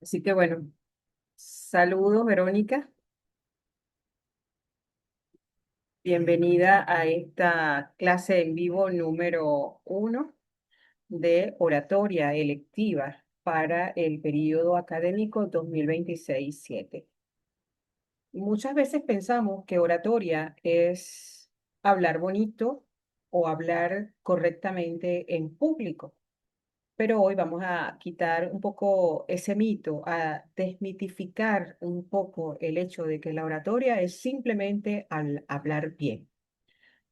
Así que bueno, saludos Verónica, bienvenida a esta clase en vivo número 1 de oratoria electiva para el periodo académico 2026-7. Muchas veces pensamos que oratoria es hablar bonito o hablar correctamente en público. Pero hoy vamos a quitar un poco ese mito, a desmitificar un poco el hecho de que la oratoria es simplemente hablar bien.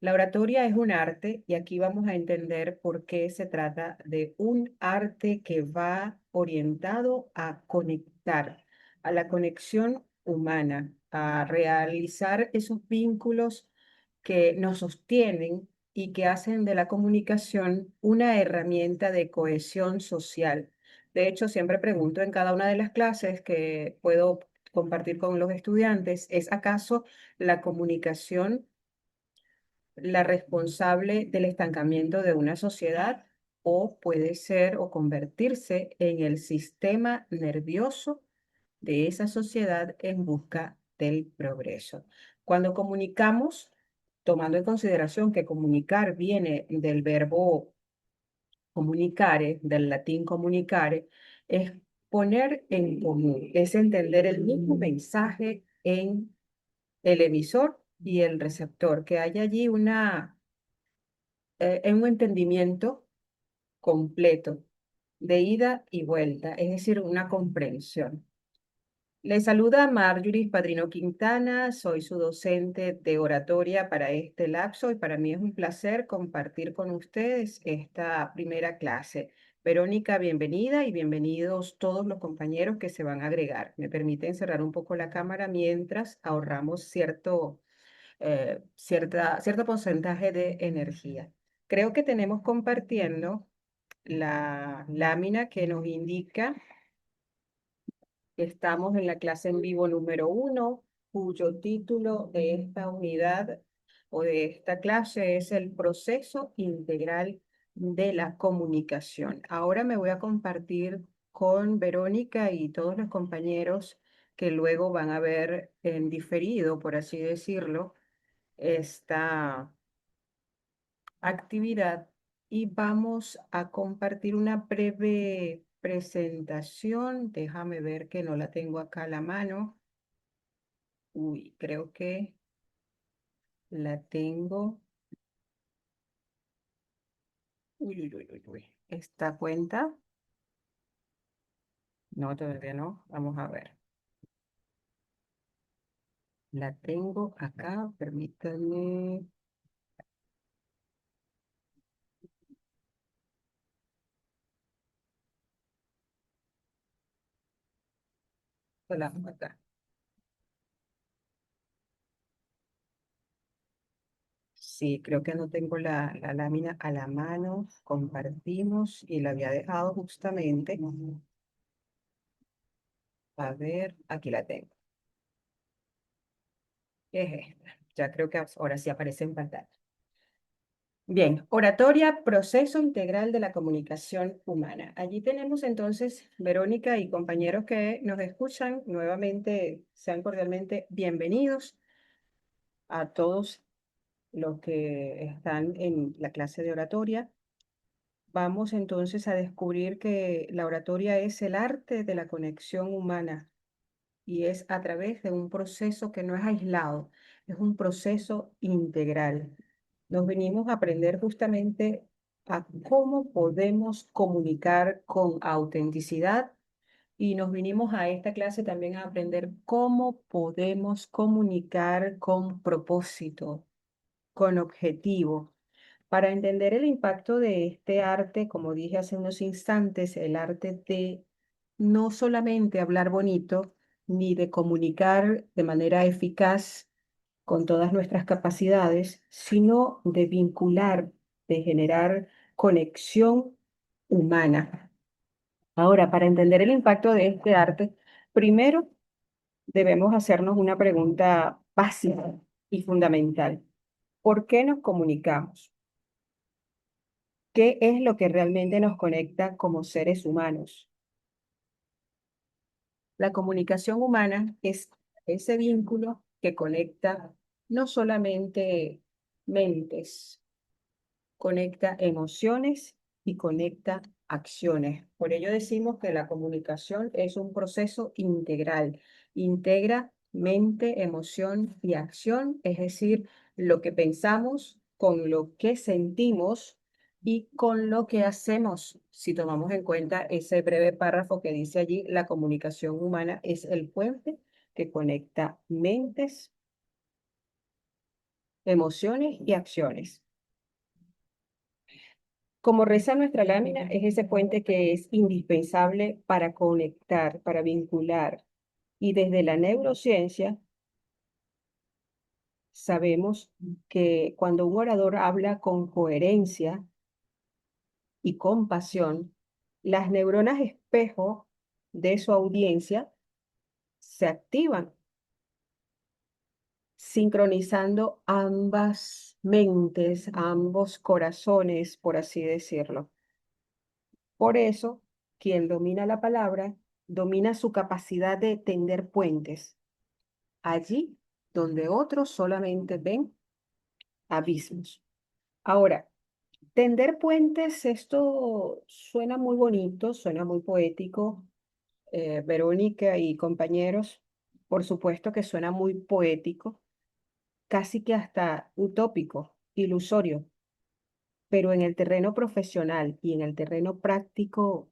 La oratoria es un arte y aquí vamos a entender por qué se trata de un arte que va orientado a conectar, a la conexión humana, a realizar esos vínculos que nos sostienen y que hacen de la comunicación una herramienta de cohesión social. De hecho, siempre pregunto en cada una de las clases que puedo compartir con los estudiantes, ¿es acaso la comunicación la responsable del estancamiento de una sociedad o puede ser o convertirse en el sistema nervioso de esa sociedad en busca del progreso? Cuando comunicamos, tomando en consideración que comunicar viene del verbo comunicare, del latín comunicare, es poner en común, es entender el mismo mensaje en el emisor y el receptor, que haya allí un entendimiento completo de ida y vuelta, es decir, una comprensión. Les saluda Marjorie Padrino Quintana, soy su docente de oratoria para este lapso y para mí es un placer compartir con ustedes esta primera clase. Verónica, bienvenida y bienvenidos todos los compañeros que se van a agregar. Me permiten cerrar un poco la cámara mientras ahorramos cierto porcentaje de energía. Creo que tenemos compartiendo la lámina que nos indica que estamos en la clase en vivo número 1, cuyo título de esta unidad o de esta clase es el proceso integral de la comunicación. Ahora me voy a compartir con Verónica y todos los compañeros que luego van a ver en diferido, por así decirlo, esta actividad y vamos a compartir una breve presentación. Déjame ver que no la tengo acá a la mano. Uy, creo que la tengo. Uy, uy, uy, uy, uy. ¿Esta cuenta? No, todavía no. Vamos a ver. La tengo acá. Permítanme. Hola, acá. Sí, creo que no tengo la lámina a la mano. Compartimos y la había dejado justamente. A ver, aquí la tengo. Es esta. Ya creo que ahora sí aparece en pantalla. Bien, oratoria, proceso integral de la comunicación humana. Allí tenemos entonces, Verónica y compañeros que nos escuchan, nuevamente sean cordialmente bienvenidos a todos los que están en la clase de oratoria. Vamos entonces a descubrir que la oratoria es el arte de la conexión humana y es a través de un proceso que no es aislado, es un proceso integral. Nos venimos a aprender justamente a cómo podemos comunicar con autenticidad y nos vinimos a esta clase también a aprender cómo podemos comunicar con propósito, con objetivo. Para entender el impacto de este arte, como dije hace unos instantes, el arte de no solamente hablar bonito, ni de comunicar de manera eficaz con todas nuestras capacidades, sino de vincular, de generar conexión humana. Ahora, para entender el impacto de este arte, primero debemos hacernos una pregunta básica y fundamental. ¿Por qué nos comunicamos? ¿Qué es lo que realmente nos conecta como seres humanos? La comunicación humana es ese vínculo que conecta no solamente mentes, conecta emociones y conecta acciones. Por ello decimos que la comunicación es un proceso integral. Integra mente, emoción y acción, es decir, lo que pensamos con lo que sentimos y con lo que hacemos. Si tomamos en cuenta ese breve párrafo que dice allí, la comunicación humana es el puente que conecta mentes, emociones y acciones. Como reza nuestra lámina, es ese puente que es indispensable para conectar, para vincular. Y desde la neurociencia sabemos que cuando un orador habla con coherencia y compasión, las neuronas espejo de su audiencia se activan, sincronizando ambas mentes, ambos corazones, por así decirlo. Por eso, quien domina la palabra, domina su capacidad de tender puentes, allí donde otros solamente ven abismos. Ahora, tender puentes, esto suena muy bonito, suena muy poético. Verónica y compañeros, por supuesto que suena muy poético, casi que hasta utópico, ilusorio, pero en el terreno profesional y en el terreno práctico,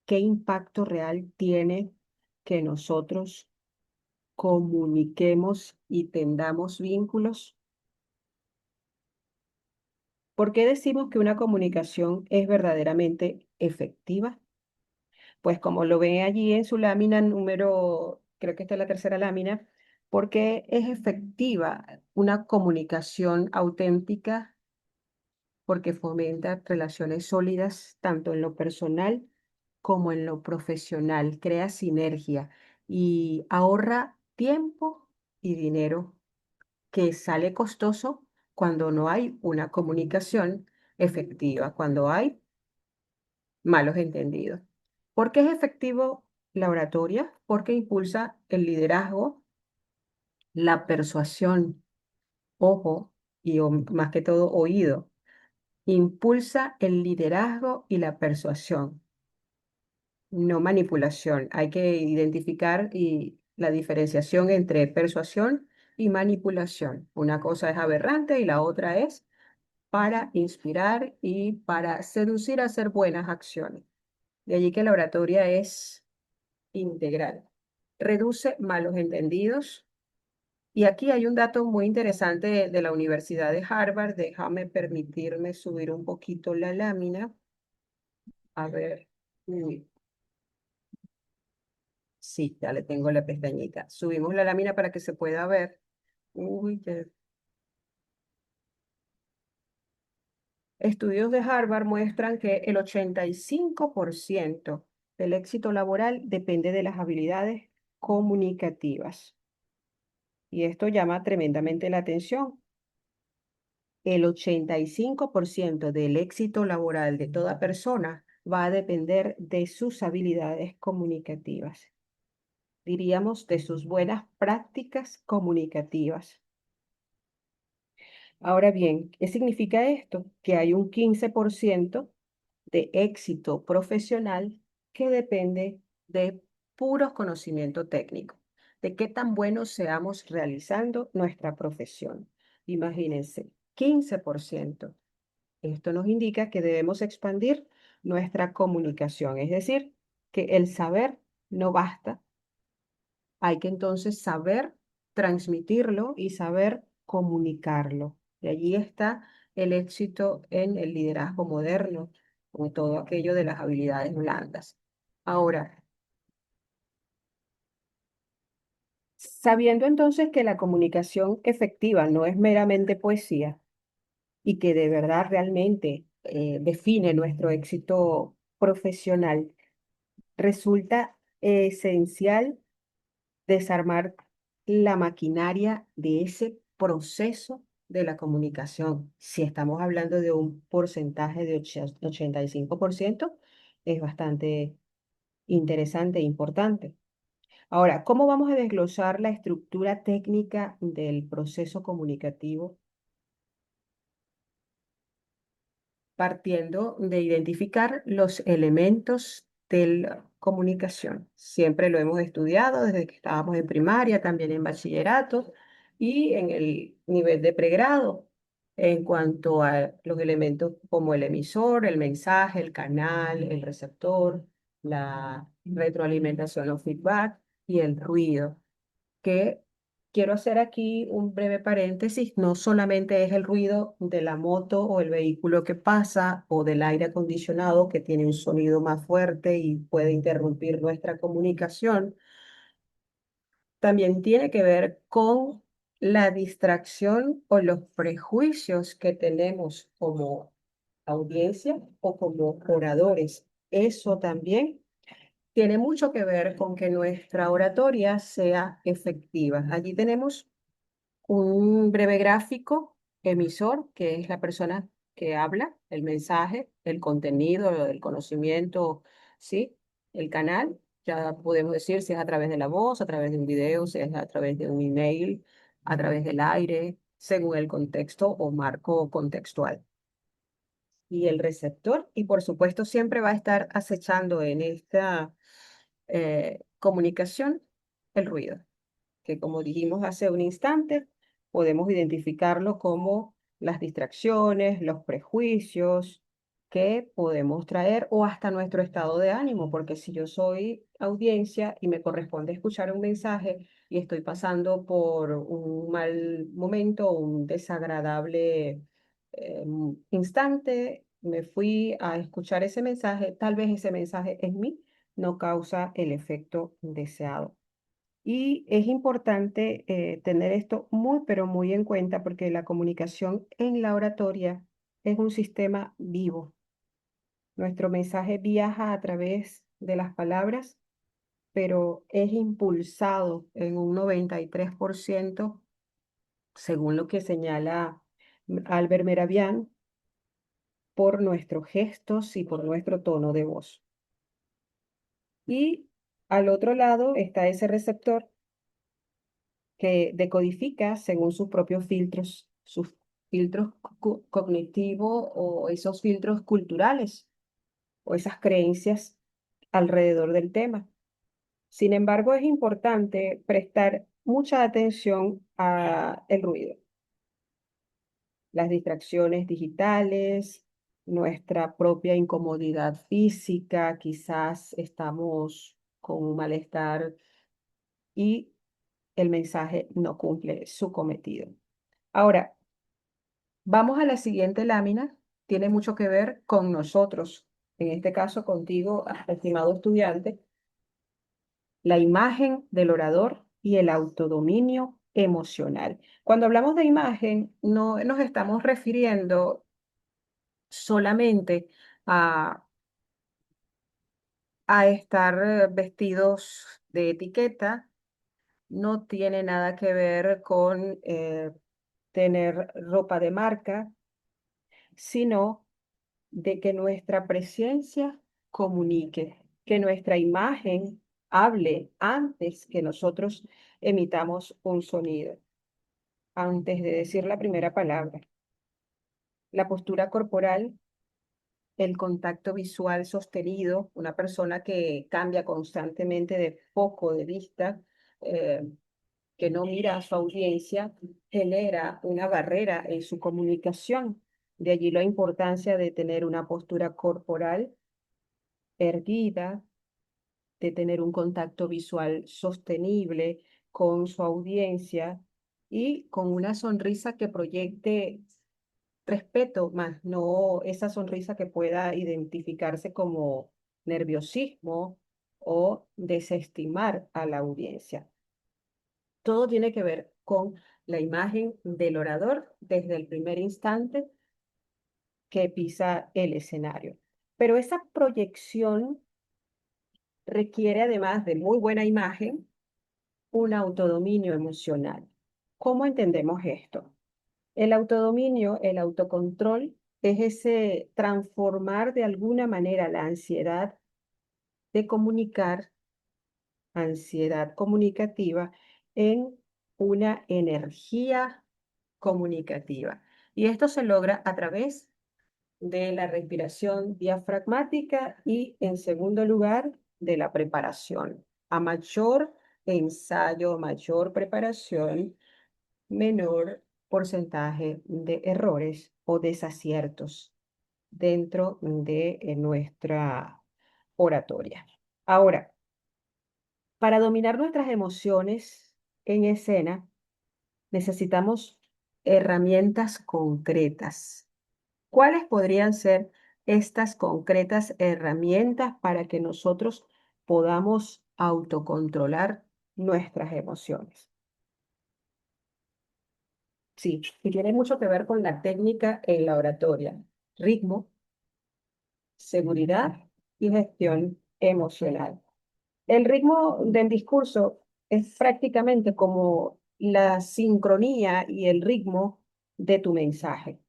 ¿qué impacto real tiene que nosotros comuniquemos y tendamos vínculos? ¿Por qué decimos que una comunicación es verdaderamente efectiva? Pues como lo ven allí en su lámina número, creo que esta es la tercera lámina, porque es efectiva una comunicación auténtica, porque fomenta relaciones sólidas tanto en lo personal como en lo profesional, crea sinergia y ahorra tiempo y dinero que sale costoso cuando no hay una comunicación efectiva, cuando hay malos entendidos. ¿Por qué es efectivo la oratoria? Porque impulsa el liderazgo, la persuasión, ojo y más que todo oído. Impulsa el liderazgo y la persuasión, no manipulación. Hay que identificar la diferenciación entre persuasión y manipulación. Una cosa es aberrante y la otra es para inspirar y para seducir a hacer buenas acciones. De allí que la oratoria es integral. Reduce malos entendidos. Y aquí hay un dato muy interesante de la Universidad de Harvard. Déjame permitirme subir un poquito la lámina. A ver. Uy, sí, ya le tengo la pestañita. Subimos la lámina para que se pueda ver. Uy, estudios de Harvard muestran que el 85% del éxito laboral depende de las habilidades comunicativas. Y esto llama tremendamente la atención. El 85% del éxito laboral de toda persona va a depender de sus habilidades comunicativas, diríamos de sus buenas prácticas comunicativas. Ahora bien, ¿qué significa esto? Que hay un 15% de éxito profesional que depende de puros conocimientos técnicos, de qué tan buenos seamos realizando nuestra profesión. Imagínense, 15%. Esto nos indica que debemos expandir nuestra comunicación, es decir, que el saber no basta, hay que entonces saber transmitirlo y saber comunicarlo. De allí está el éxito en el liderazgo moderno, con todo aquello de las habilidades blandas. Ahora, sabiendo entonces que la comunicación efectiva no es meramente poesía y que de verdad realmente define nuestro éxito profesional, resulta esencial desarmar la maquinaria de ese proceso de la comunicación. Si estamos hablando de un porcentaje de 85%, es bastante interesante e importante. Ahora, ¿cómo vamos a desglosar la estructura técnica del proceso comunicativo? Partiendo de identificar los elementos de la comunicación. Siempre lo hemos estudiado desde que estábamos en primaria, también en bachillerato y en el nivel de pregrado, en cuanto a los elementos como el emisor, el mensaje, el canal, el receptor, la retroalimentación o feedback y el ruido, que quiero hacer aquí un breve paréntesis. No solamente es el ruido de la moto o el vehículo que pasa o del aire acondicionado que tiene un sonido más fuerte y puede interrumpir nuestra comunicación. También tiene que ver con la distracción o los prejuicios que tenemos como audiencia o como oradores. Eso también tiene mucho que ver con que nuestra oratoria sea efectiva. Allí tenemos un breve gráfico emisor, que es la persona que habla, el mensaje, el contenido, el conocimiento, ¿sí? El canal, ya podemos decir si es a través de la voz, a través de un video, si es a través de un email, a través del aire, según el contexto o marco contextual. Y el receptor, y por supuesto siempre va a estar acechando en esta comunicación el ruido, que como dijimos hace un instante, podemos identificarlo como las distracciones, los prejuicios que podemos traer o hasta nuestro estado de ánimo, porque si yo soy audiencia y me corresponde escuchar un mensaje y estoy pasando por un mal momento, un desagradable instante, me fui a escuchar ese mensaje, tal vez ese mensaje en mí no causa el efecto deseado. Y es importante tener esto muy, pero muy en cuenta porque la comunicación en la oratoria es un sistema vivo. Nuestro mensaje viaja a través de las palabras, pero es impulsado en un 93%, según lo que señala Albert Meravian, por nuestros gestos y por nuestro tono de voz. Y al otro lado está ese receptor que decodifica según sus propios filtros, sus filtros cognitivos o esos filtros culturales o esas creencias alrededor del tema. Sin embargo, es importante prestar mucha atención a el ruido, las distracciones digitales, nuestra propia incomodidad física, quizás estamos con un malestar y el mensaje no cumple su cometido. Ahora, vamos a la siguiente lámina. Tiene mucho que ver con nosotros, en este caso contigo, estimado estudiante, la imagen del orador y el autodominio emocional. Cuando hablamos de imagen, no nos estamos refiriendo solamente a, a estar vestidos de etiqueta, no tiene nada que ver con tener ropa de marca, sino de que nuestra presencia comunique, que nuestra imagen hable antes que nosotros emitamos un sonido, antes de decir la primera palabra. La postura corporal, el contacto visual sostenido, una persona que cambia constantemente de foco de vista, eh, que no mira a su audiencia, genera una barrera en su comunicación. De allí la importancia de tener una postura corporal erguida, de tener un contacto visual sostenible con su audiencia y con una sonrisa que proyecte respeto, más no esa sonrisa que pueda identificarse como nerviosismo o desestimar a la audiencia. Todo tiene que ver con la imagen del orador desde el primer instante que pisa el escenario. Pero esa proyección requiere, además de muy buena imagen, un autodominio emocional. ¿Cómo entendemos esto? El autodominio, el autocontrol, es ese transformar de alguna manera la ansiedad de comunicar ansiedad comunicativa en una energía comunicativa. Y esto se logra a través de la respiración diafragmática y, en segundo lugar, de la preparación. A mayor ensayo, mayor preparación, menor porcentaje de errores o desaciertos dentro de nuestra oratoria. Ahora, para dominar nuestras emociones en escena, necesitamos herramientas concretas. ¿Cuáles podrían ser estas concretas herramientas para que nosotros podamos autocontrolar nuestras emociones? Sí, y tiene mucho que ver con la técnica en la oratoria, ritmo, seguridad y gestión emocional. El ritmo del discurso es prácticamente como la sincronía y el ritmo de tu mensaje.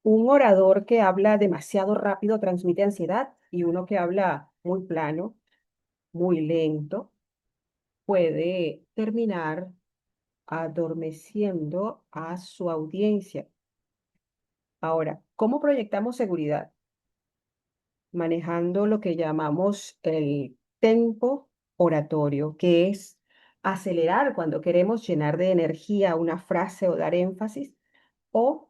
Un orador que habla demasiado rápido transmite ansiedad y uno que habla muy plano, muy lento, puede terminar adormeciendo a su audiencia. Ahora, ¿cómo proyectamos seguridad? Manejando lo que llamamos el tempo oratorio, que es acelerar cuando queremos llenar de energía una frase o dar énfasis, o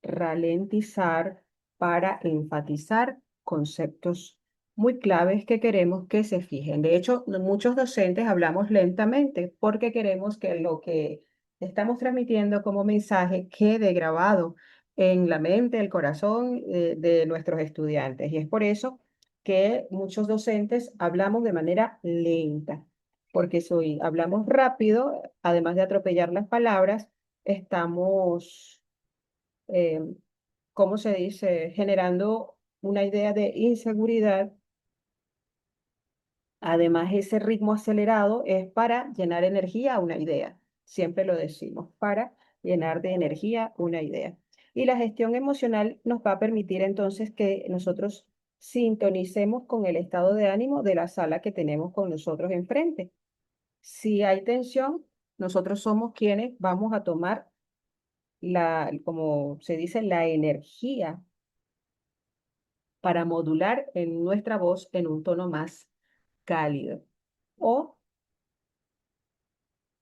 ralentizar para enfatizar conceptos muy claves que queremos que se fijen. De hecho, muchos docentes hablamos lentamente porque queremos que lo que estamos transmitiendo como mensaje quede grabado en la mente, el corazón de nuestros estudiantes. Y es por eso que muchos docentes hablamos de manera lenta, porque hablamos rápido, además de atropellar las palabras, estamos eh, ¿cómo se dice? Generando una idea de inseguridad. Además, ese ritmo acelerado es para llenar energía a una idea. Siempre lo decimos, para llenar de energía una idea. Y la gestión emocional nos va a permitir entonces que nosotros sintonicemos con el estado de ánimo de la sala que tenemos con nosotros enfrente. Si hay tensión, nosotros somos quienes vamos a tomar como se dice, la energía para modular en nuestra voz en un tono más cálido. O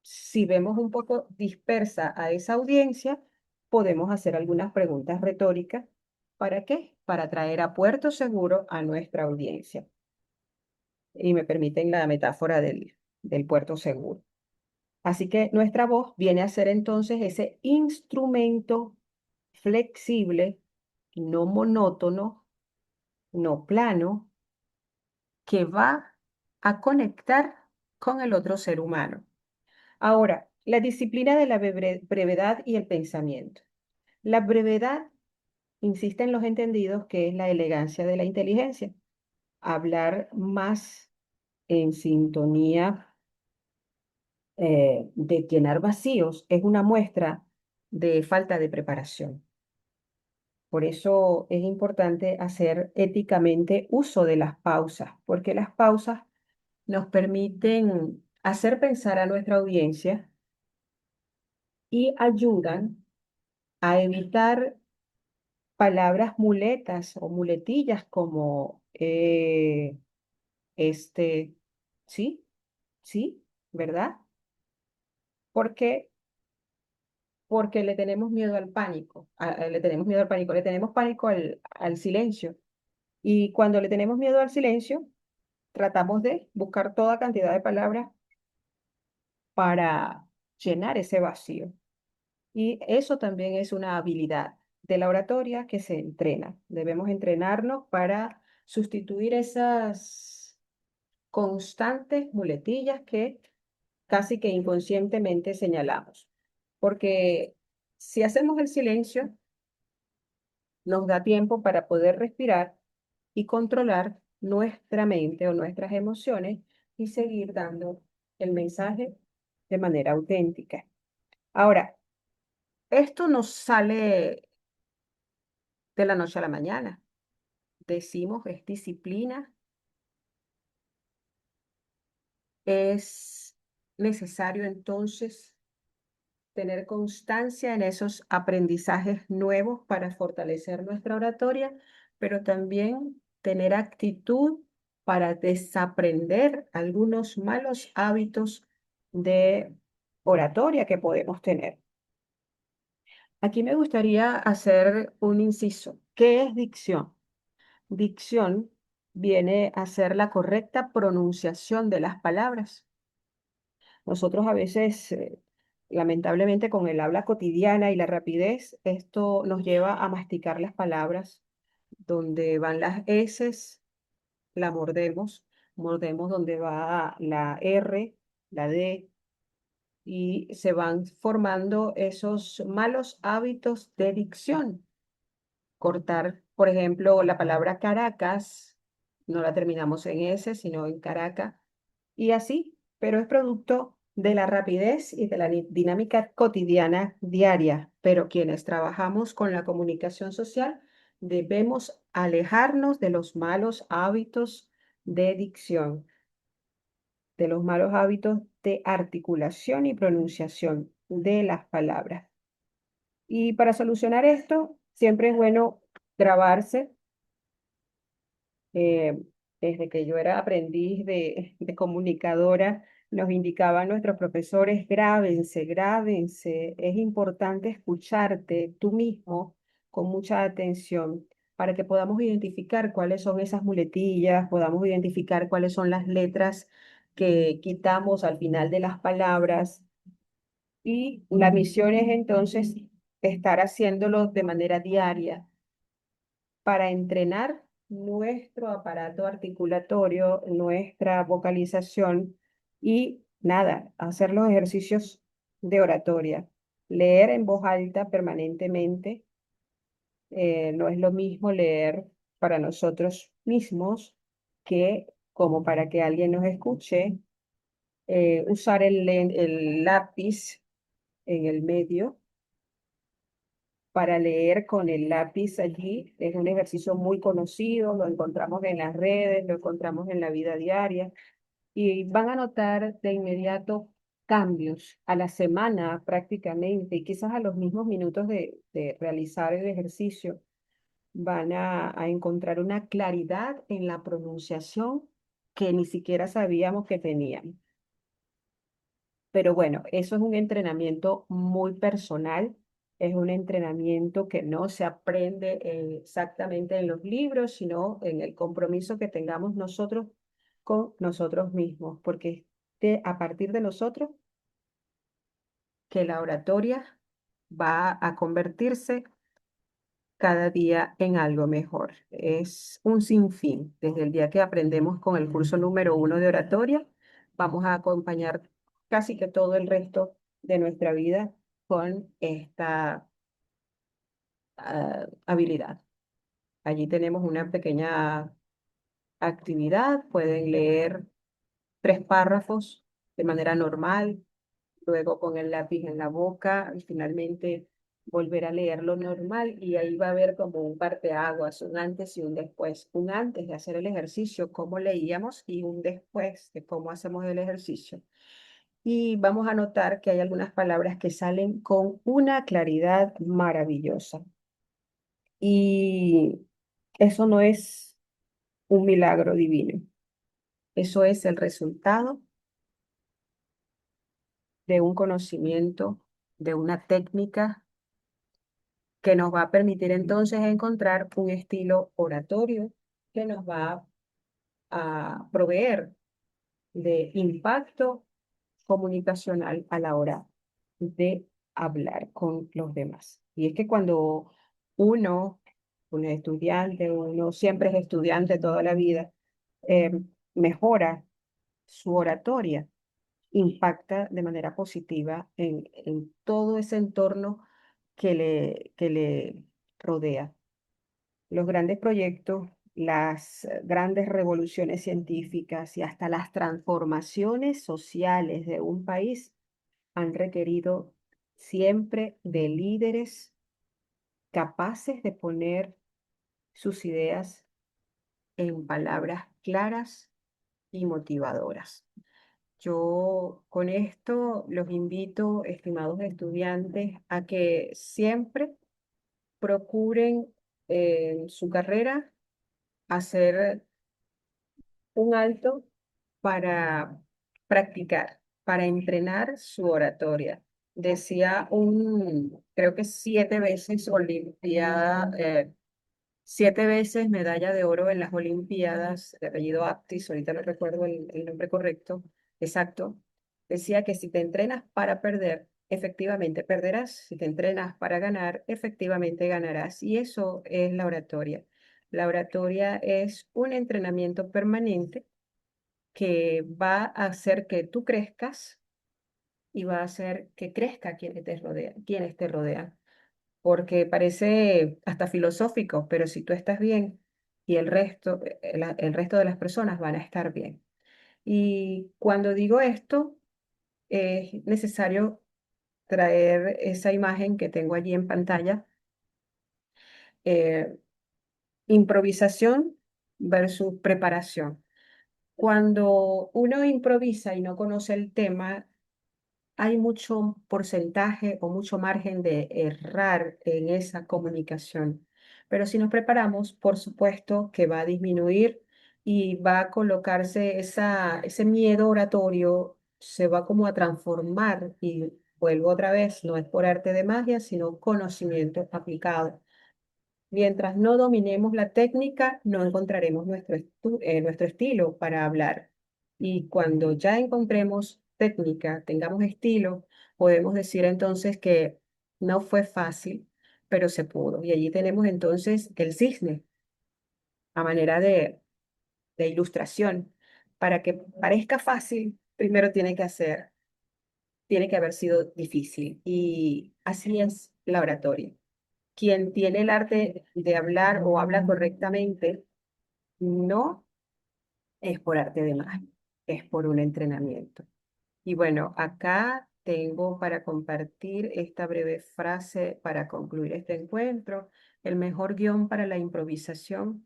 si vemos un poco dispersa a esa audiencia, podemos hacer algunas preguntas retóricas. ¿Para qué? Para traer a puerto seguro a nuestra audiencia. Y me permiten la metáfora del puerto seguro. Así que nuestra voz viene a ser entonces ese instrumento flexible, no monótono, no plano, que va a conectar con el otro ser humano. Ahora, la disciplina de la brevedad y el pensamiento. La brevedad, insisten los entendidos, que es la elegancia de la inteligencia. Hablar más en sintonía de llenar vacíos es una muestra de falta de preparación. Por eso es importante hacer éticamente uso de las pausas, porque las pausas nos permiten hacer pensar a nuestra audiencia y ayudan a evitar palabras muletas o muletillas como este, sí, sí, ¿verdad? Porque porque le tenemos miedo al pánico, le tenemos miedo al pánico, le tenemos pánico al silencio. Y cuando le tenemos miedo al silencio, tratamos de buscar toda cantidad de palabras para llenar ese vacío. Y eso también es una habilidad de la oratoria que se entrena. Debemos entrenarnos para sustituir esas constantes muletillas que casi que inconscientemente señalamos. Porque si hacemos el silencio, nos da tiempo para poder respirar y controlar nuestra mente o nuestras emociones y seguir dando el mensaje de manera auténtica. Ahora, esto nos sale de la noche a la mañana. Decimos es disciplina Es necesario entonces tener constancia en esos aprendizajes nuevos para fortalecer nuestra oratoria, pero también tener actitud para desaprender algunos malos hábitos de oratoria que podemos tener. Aquí me gustaría hacer un inciso. ¿Qué es dicción? Dicción viene a ser la correcta pronunciación de las palabras. Nosotros a veces, lamentablemente, con el habla cotidiana y la rapidez, esto nos lleva a masticar las palabras. Donde van las eses, la mordemos, mordemos donde va la R, la D, y se van formando esos malos hábitos de dicción. Cortar, por ejemplo, la palabra Caracas, no la terminamos en S, sino en Caracas, y así, pero es producto de la rapidez y de la dinámica cotidiana diaria. Pero quienes trabajamos con la comunicación social debemos alejarnos de los malos hábitos de dicción, de los malos hábitos de articulación y pronunciación de las palabras. Y para solucionar esto, siempre es bueno grabarse. eh, Desde que yo era aprendiz de comunicadora, nos indicaban nuestros profesores, grábense, grábense. Es importante escucharte tú mismo con mucha atención para que podamos identificar cuáles son esas muletillas, podamos identificar cuáles son las letras que quitamos al final de las palabras. Y la misión es entonces estar haciéndolo de manera diaria para entrenar nuestro aparato articulatorio, nuestra vocalización y nada, hacer los ejercicios de oratoria. Leer en voz alta permanentemente, no es lo mismo leer para nosotros mismos que como para que alguien nos escuche. Usar el lápiz en el medio para leer con el lápiz allí. Es un ejercicio muy conocido, lo encontramos en las redes, lo encontramos en la vida diaria y van a notar de inmediato cambios a la semana prácticamente y quizás a los mismos minutos de realizar el ejercicio. Van a encontrar una claridad en la pronunciación que ni siquiera sabíamos que tenían. Pero bueno, eso es un entrenamiento muy personal, es un entrenamiento que no se aprende exactamente en los libros, sino en el compromiso que tengamos nosotros con nosotros mismos, porque es a partir de nosotros que la oratoria va a convertirse cada día en algo mejor. Es un sinfín. Desde el día que aprendemos con el curso número 1 de oratoria, vamos a acompañar casi que todo el resto de nuestra vida con esta habilidad. Allí tenemos una pequeña actividad. Pueden leer 3 párrafos de manera normal, luego con el lápiz en la boca y finalmente volver a leerlo normal y ahí va a haber como un parteaguas, un antes y un después. Un antes de hacer el ejercicio, cómo leíamos y un después de cómo hacemos el ejercicio. Y vamos a notar que hay algunas palabras que salen con una claridad maravillosa. Y eso no es un milagro divino. Eso es el resultado de un conocimiento, de una técnica que nos va a permitir entonces encontrar un estilo oratorio que nos va a proveer de impacto comunicacional a la hora de hablar con los demás. Y es que cuando uno, un estudiante, uno siempre es estudiante toda la vida, eh, mejora su oratoria, impacta de manera positiva en todo ese entorno que le rodea. Los grandes proyectos, las grandes revoluciones científicas y hasta las transformaciones sociales de un país han requerido siempre de líderes capaces de poner sus ideas en palabras claras y motivadoras. Yo con esto los invito, estimados estudiantes, a que siempre procuren en su carrera hacer un alto para practicar, para entrenar su oratoria. Decía creo que 7 veces Olimpiada, 7 veces medalla de oro en las Olimpiadas, de apellido Aptis, ahorita no recuerdo el nombre correcto, exacto. Decía que si te entrenas para perder, efectivamente perderás. Si te entrenas para ganar, efectivamente ganarás. Y eso es la oratoria. La oratoria es un entrenamiento permanente que va a hacer que tú crezcas y va a hacer que crezca quienes te rodean. Porque parece hasta filosófico, pero si tú estás bien y el resto de las personas van a estar bien. Y cuando digo esto, es necesario traer esa imagen que tengo allí en pantalla, eh, improvisación versus preparación. Cuando uno improvisa y no conoce el tema, hay mucho porcentaje o mucho margen de errar en esa comunicación. Pero si nos preparamos, por supuesto que va a disminuir y va a colocarse ese miedo oratorio, se va como a transformar y vuelvo otra vez, no es por arte de magia, sino conocimiento aplicado. Mientras no dominemos la técnica, no encontraremos nuestro estilo para hablar. Y cuando ya encontremos técnica, tengamos estilo, podemos decir entonces que no fue fácil, pero se pudo. Y allí tenemos entonces el cisne a manera de ilustración. Para que parezca fácil, primero tiene que haber sido difícil. Y así es la oratoria. Quien tiene el arte de hablar o habla correctamente, no es por arte de magia, es por un entrenamiento. Y bueno, acá tengo para compartir esta breve frase para concluir este encuentro. El mejor guión para la improvisación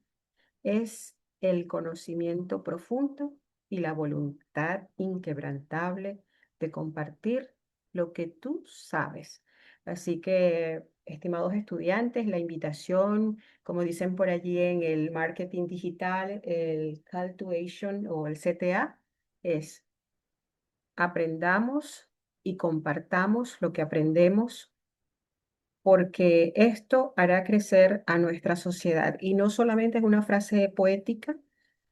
es el conocimiento profundo y la voluntad inquebrantable de compartir lo que tú sabes. Así que, estimados estudiantes, la invitación, como dicen por allí en el marketing digital, el call to action o el CTA, es aprendamos y compartamos lo que aprendemos porque esto hará crecer a nuestra sociedad. Y no solamente es una frase poética,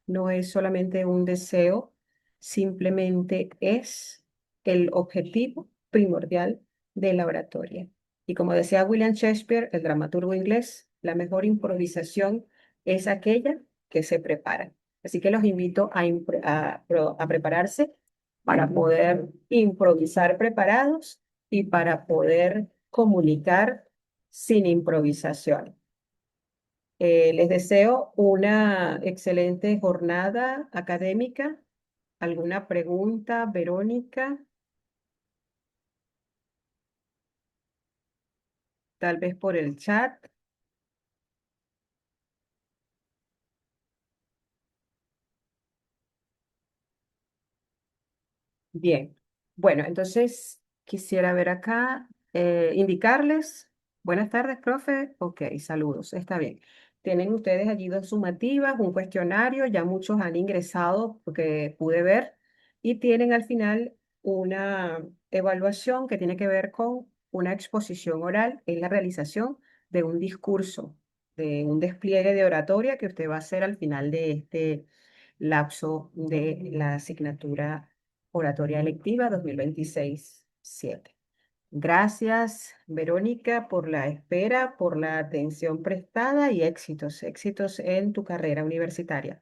no es solamente un deseo, simplemente es el objetivo primordial de la oratoria. Y como decía William Shakespeare, el dramaturgo inglés, la mejor improvisación es aquella que se prepara. Así que los invito a prepararse para poder improvisar preparados y para poder comunicar sin improvisación. Les deseo una excelente jornada académica. ¿Alguna pregunta, Verónica? Tal vez por el chat. Bien, bueno, entonces quisiera ver acá, indicarles, buenas tardes, profe. Ok, saludos, está bien. Tienen ustedes allí dos sumativas, un cuestionario, ya muchos han ingresado porque pude ver, y tienen al final una evaluación que tiene que ver con una exposición oral en la realización de un discurso, de un despliegue de oratoria que usted va a hacer al final de este lapso de la asignatura Oratoria Electiva 2026-7. Gracias, Verónica, por la espera, por la atención prestada y éxitos, éxitos en tu carrera universitaria.